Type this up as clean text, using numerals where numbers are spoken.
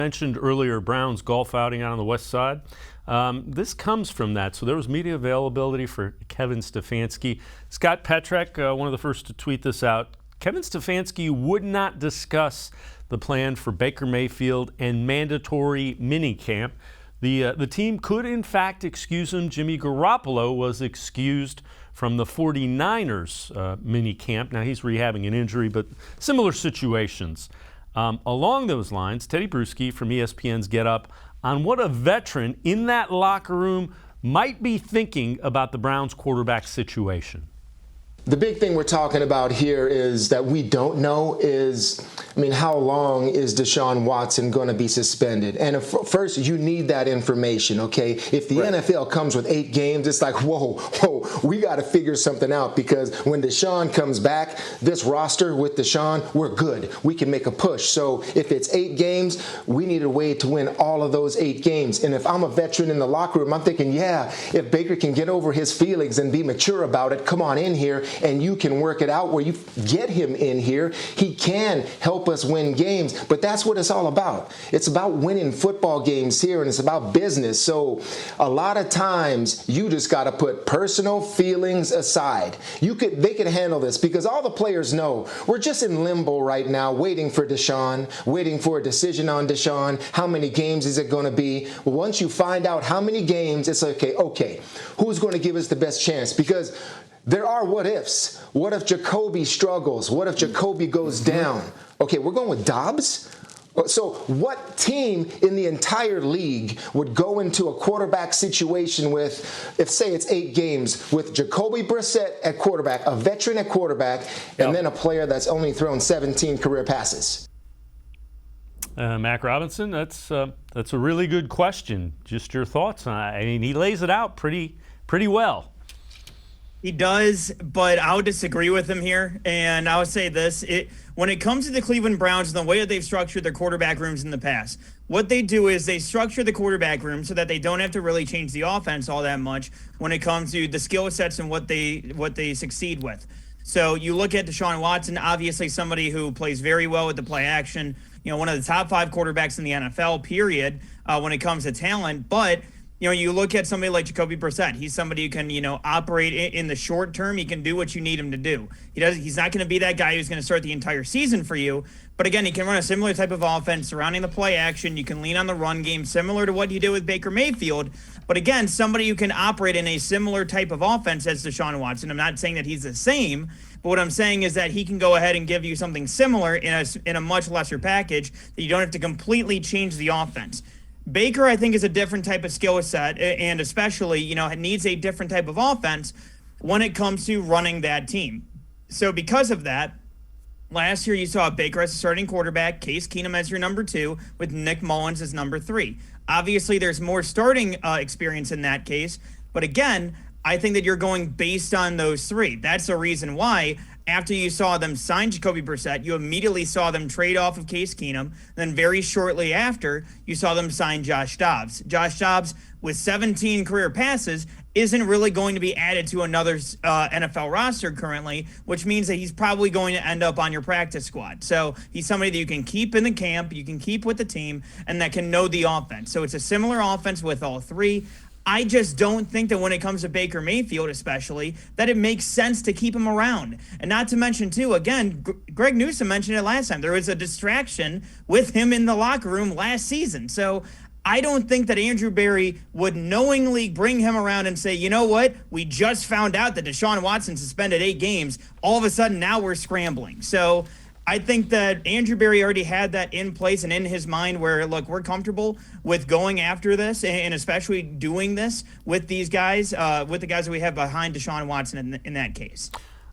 Mentioned earlier Brown's golf outing out on the west side. This comes from that. So there was media availability for Kevin Stefanski. Scott Petrek, one of the first to tweet this out. Kevin Stefanski would not discuss the plan for Baker Mayfield and mandatory minicamp. The team could, in fact, excuse him. Jimmy Garoppolo was excused from the 49ers minicamp. Now, he's rehabbing an injury, but similar situations. Along those lines, Tedy Bruschi from ESPN's Get Up on what a veteran in that locker room might be thinking about the Browns quarterback situation. The big thing we're talking about here is that we don't know is, how long is Deshaun Watson going to be suspended? And first, you need that information, okay? If the NFL comes with 8 games, it's like, whoa, we got to figure something out, because when Deshaun comes back, this roster with Deshaun, we're good. We can make a push. So if it's 8 games, we need a way to win all of those 8 games. And if I'm a veteran in the locker room, I'm thinking, if Baker can get over his feelings and be mature about it, come on in here and you can work it out where you get him in here. He can help us win games, but that's what it's all about. It's about winning football games here, and it's about business. So a lot of times you just got to put personal feelings aside. They could handle this, because all the players know we're just in limbo right now, waiting for Deshaun, waiting for a decision on Deshaun. How many games is it going to be? Well, once you find out how many games, it's okay, who's going to give us the best chance? Because there are what ifs. What if Jacoby struggles? What if Jacoby goes down? Okay, we're going with Dobbs? So what team in the entire league would go into a quarterback situation with, if say it's 8 games, with Jacoby Brissett at quarterback, a veteran at quarterback, and then a player that's only thrown 17 career passes? Mac Robinson, that's a really good question. Just your thoughts on it. He lays it out pretty well. He does, but I would disagree with him here. And I would say this. When it comes to the Cleveland Browns and the way that they've structured their quarterback rooms in the past, what they do is they structure the quarterback room so that they don't have to really change the offense all that much when it comes to the skill sets and what they succeed with. So you look at Deshaun Watson, obviously somebody who plays very well with the play action, one of the top 5 quarterbacks in the NFL, period, when it comes to talent. But you look at somebody like Jacoby Brissett. He's somebody who can, operate in the short term. He can do what you need him to do. He's not going to be that guy who's going to start the entire season for you. But again, he can run a similar type of offense surrounding the play action. You can lean on the run game, similar to what you did with Baker Mayfield. But again, somebody who can operate in a similar type of offense as Deshaun Watson. I'm not saying that he's the same, but what I'm saying is that he can go ahead and give you something similar in a much lesser package that you don't have to completely change the offense. Baker, I think, is a different type of skill set, and especially, needs a different type of offense when it comes to running that team. So because of that, last year you saw Baker as a starting quarterback, Case Keenum as your number 2, with Nick Mullins as number 3. Obviously, there's more starting experience in that case, but again, I think that you're going based on those 3. That's the reason why after you saw them sign Jacoby Brissett, you immediately saw them trade off of Case Keenum. Then very shortly after, you saw them sign Josh Dobbs. Josh Dobbs, with 17 career passes, isn't really going to be added to another NFL roster currently, which means that he's probably going to end up on your practice squad. So he's somebody that you can keep in the camp, you can keep with the team, and that can know the offense. So it's a similar offense with all 3. I just don't think that when it comes to Baker Mayfield especially, that it makes sense to keep him around. And not to mention, too, again, Greg Newsome mentioned it last time. There was a distraction with him in the locker room last season. So I don't think that Andrew Berry would knowingly bring him around and say, you know what, we just found out that Deshaun Watson suspended 8 games. All of a sudden, now we're scrambling. So I think that Andrew Berry already had that in place and in his mind where, look, we're comfortable with going after this and especially doing this with these guys, with the guys that we have behind Deshaun Watson in that case.